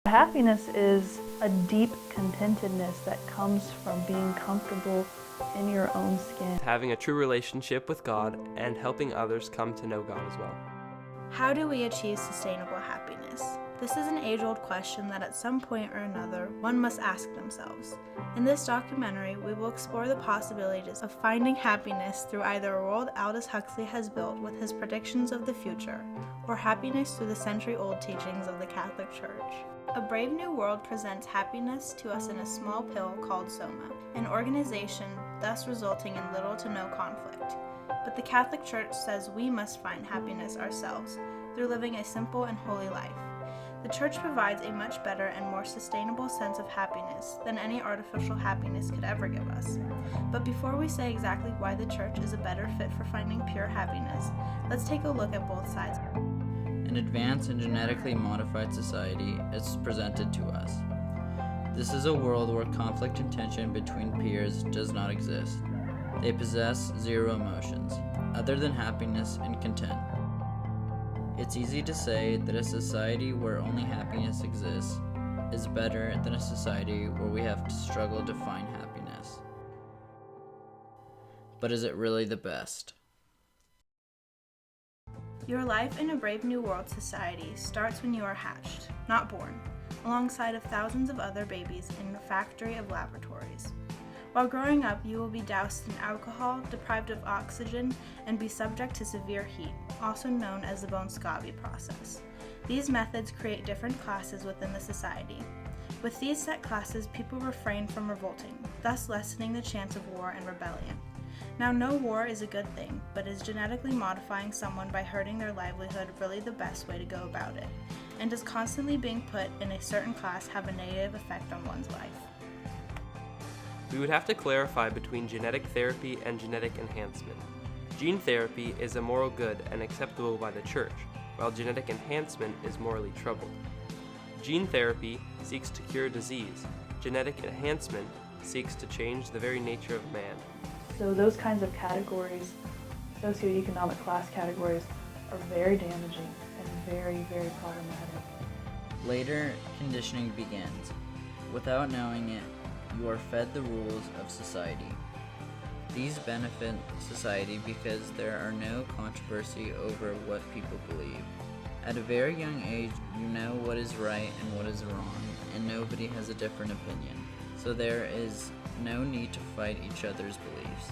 Happiness is a deep contentedness that comes from being comfortable in your own skin. Having a true relationship with God and helping others come to know God as well. How do we achieve sustainable happiness? This is an age-old question that at some point or another one must ask themselves. In this documentary, we will explore the possibilities of finding happiness through either a world Aldous Huxley has built with his predictions of the future, or happiness through the century-old teachings of the Catholic Church. A Brave New World presents happiness to us in a small pill called Soma, an organization thus resulting in little to no conflict. But the Catholic Church says we must find happiness ourselves through living a simple and holy life. The Church provides a much better and more sustainable sense of happiness than any artificial happiness could ever give us. But before we say exactly why the Church is a better fit for finding pure happiness, let's take a look at both sides. An advanced and genetically modified society is presented to us. This is a world where conflict and tension between peers does not exist. They possess zero emotions, other than happiness and content. It's easy to say that a society where only happiness exists is better than a society where we have to struggle to find happiness. But is it really the best? Your life in a Brave New World society starts when you are hatched, not born, alongside of thousands of other babies in a factory of laboratories. While growing up, you will be doused in alcohol, deprived of oxygen, and be subject to severe heat, also known as the Bonscavi process. These methods create different classes within the society. With these set classes, people refrain from revolting, thus lessening the chance of war and rebellion. Now, no war is a good thing, but is genetically modifying someone by hurting their livelihood really the best way to go about it? And does constantly being put in a certain class have a negative effect on one's life? We would have to clarify between genetic therapy and genetic enhancement. Gene therapy is a moral good and acceptable by the Church, while genetic enhancement is morally troubled. Gene therapy seeks to cure disease. Genetic enhancement seeks to change the very nature of man. So those kinds of categories, socioeconomic class categories, are very damaging and very, very problematic. Later, conditioning begins. Without knowing it, you are fed the rules of society. These benefit society because there are no controversy over what people believe. At a very young age, you know what is right and what is wrong, and nobody has a different opinion, so there is no need to fight each other's beliefs.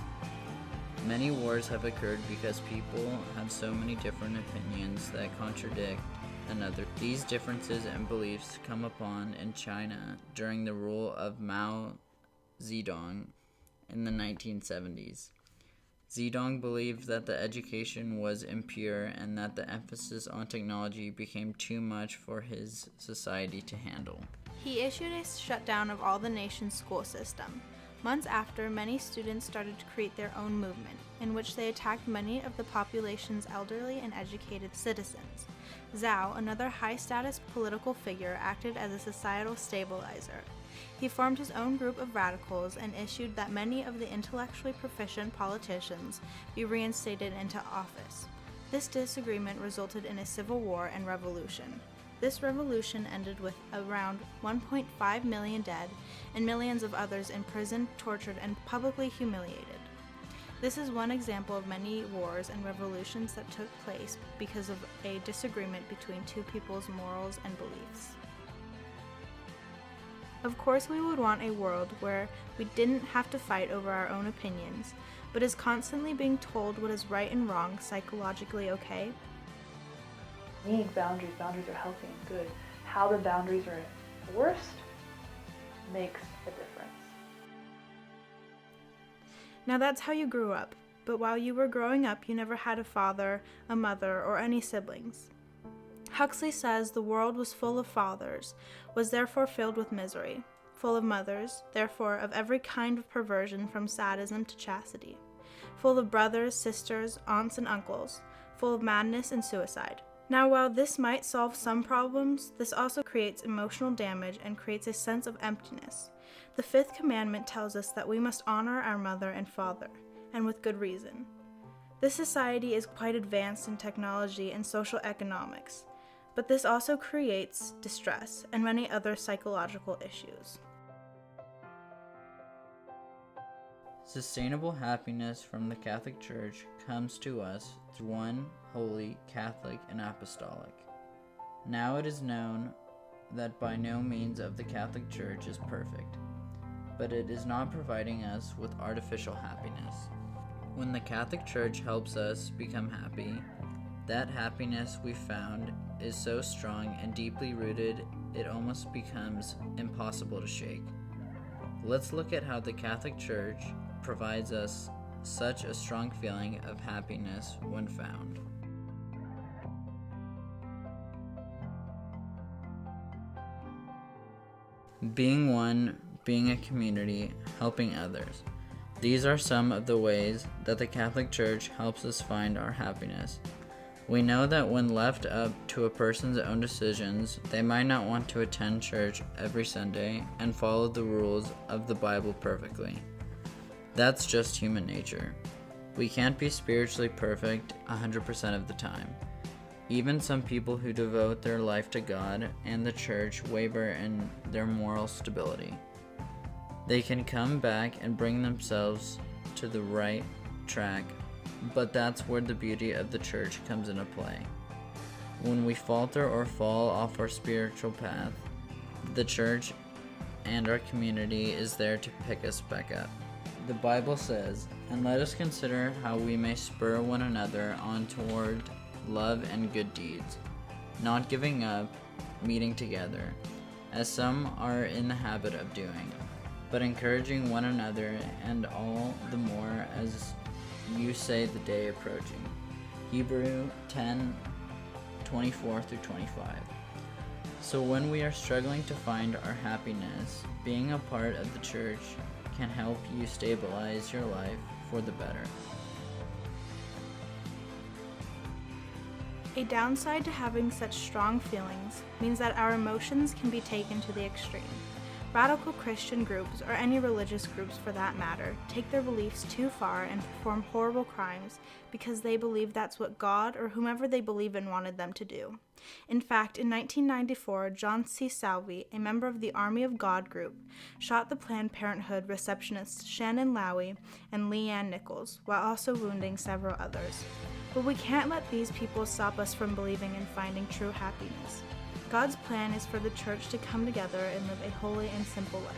Many wars have occurred because people have so many different opinions that contradict another. These differences and beliefs come upon in China during the rule of Mao Zedong in the 1970s. Zedong believed that the education was impure and that the emphasis on technology became too much for his society to handle. He issued a shutdown of all the nation's school system. Months after, many students started to create their own movement, in which they attacked many of the population's elderly and educated citizens. Zhao, another high-status political figure, acted as a societal stabilizer. He formed his own group of radicals and issued that many of the intellectually proficient politicians be reinstated into office. This disagreement resulted in a civil war and revolution. This revolution ended with around 1.5 million dead and millions of others imprisoned, tortured, and publicly humiliated. This is one example of many wars and revolutions that took place because of a disagreement between two people's morals and beliefs. Of course, we would want a world where we didn't have to fight over our own opinions, but is constantly being told what is right and wrong psychologically okay? Need boundaries. Boundaries are healthy and good. How the boundaries are enforced makes a difference. Now that's how you grew up, but while you were growing up, you never had a father, a mother, or any siblings. Huxley says the world was full of fathers, was therefore filled with misery, full of mothers, therefore of every kind of perversion from sadism to chastity, full of brothers, sisters, aunts, and uncles, full of madness and suicide. Now, while this might solve some problems, this also creates emotional damage and creates a sense of emptiness. The fifth commandment tells us that we must honor our mother and father, and with good reason. This society is quite advanced in technology and social economics. but this also creates distress and many other psychological issues. Sustainable happiness from the Catholic Church comes to us through one holy, Catholic, and apostolic. Now it is known that by no means of the Catholic Church is perfect, but it is not providing us with artificial happiness. When the Catholic Church helps us become happy, that happiness we found is so strong and deeply rooted it almost becomes impossible to shake. Let's look at how the Catholic Church provides us such a strong feeling of happiness when found. Being one, being a community, helping others. These are some of the ways that the Catholic Church helps us find our happiness. We know that when left up to a person's own decisions, they might not want to attend church every Sunday and follow the rules of the Bible perfectly. That's just human nature. We can't be spiritually perfect 100% of the time. Even some people who devote their life to God and the church waver in their moral stability. They can come back and bring themselves to the right track, but that's where the beauty of the church comes into play. When we falter or fall off our spiritual path, the church and our community is there to pick us back up. The Bible says, "And let us consider how we may spur one another on toward love and good deeds, not giving up meeting together, as some are in the habit of doing, but encouraging one another, and all the more as you say the day approaching." Hebrew 10:24-25. So when we are struggling to find our happiness, being a part of the church can help you stabilize your life for the better. A downside to having such strong feelings means that our emotions can be taken to the extreme. Radical Christian groups, or any religious groups for that matter, take their beliefs too far and perform horrible crimes because they believe that's what God or whomever they believe in wanted them to do. In fact, in 1994, John C. Salvi, a member of the Army of God group, shot the Planned Parenthood receptionist Shannon Lowy and Leanne Nichols, while also wounding several others. But we can't let these people stop us from believing and finding true happiness. God's plan is for the church to come together and live a holy and simple life.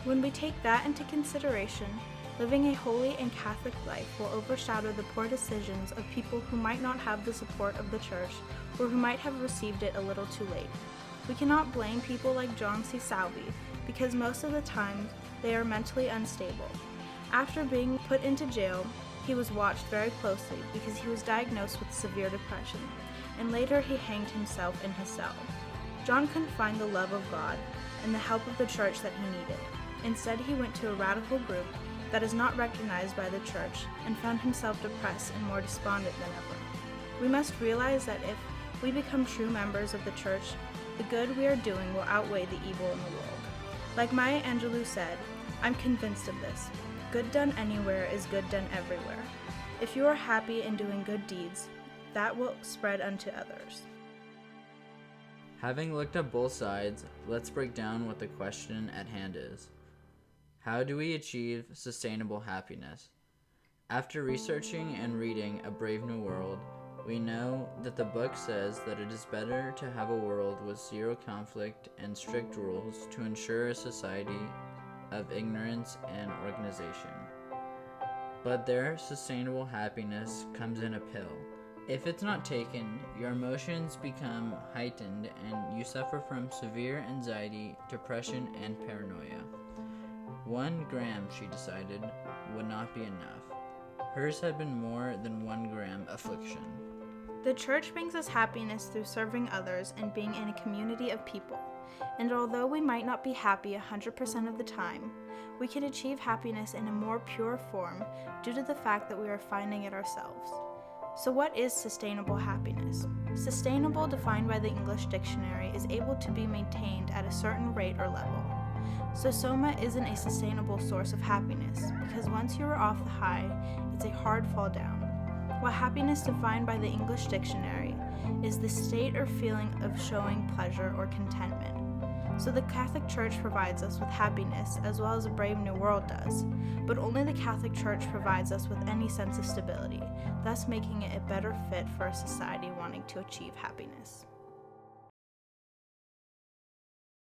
When we take that into consideration, living a holy and Catholic life will overshadow the poor decisions of people who might not have the support of the church or who might have received it a little too late. We cannot blame people like John C. Salvi because most of the time they are mentally unstable. After being put into jail, he was watched very closely because he was diagnosed with severe depression, and later he hanged himself in his cell. John couldn't find the love of God and the help of the church that he needed. Instead, he went to a radical group that is not recognized by the church and found himself depressed and more despondent than ever. We must realize that if we become true members of the church, the good we are doing will outweigh the evil in the world. Like Maya Angelou said, "I'm convinced of this. Good done anywhere is good done everywhere. If you are happy in doing good deeds, that will spread unto others." Having looked at both sides, let's break down what the question at hand is. How do we achieve sustainable happiness? After researching and reading A Brave New World, we know that the book says that it is better to have a world with zero conflict and strict rules to ensure a society of ignorance and organization. But their sustainable happiness comes in a pill. If it's not taken, your emotions become heightened and you suffer from severe anxiety, depression, and paranoia. 1 gram, she decided, would not be enough. Hers had been more than 1 gram affliction. The church brings us happiness through serving others and being in a community of people. And although we might not be happy 100% of the time, we can achieve happiness in a more pure form due to the fact that we are finding it ourselves. So what is sustainable happiness? Sustainable, defined by the English dictionary, is able to be maintained at a certain rate or level. So soma isn't a sustainable source of happiness because once you are off the high, it's a hard fall down. while happiness defined by the English dictionary is the state or feeling of showing pleasure or contentment. So the Catholic Church provides us with happiness as well as a Brave New World does, but only the Catholic Church provides us with any sense of stability, thus making it a better fit for a society wanting to achieve happiness.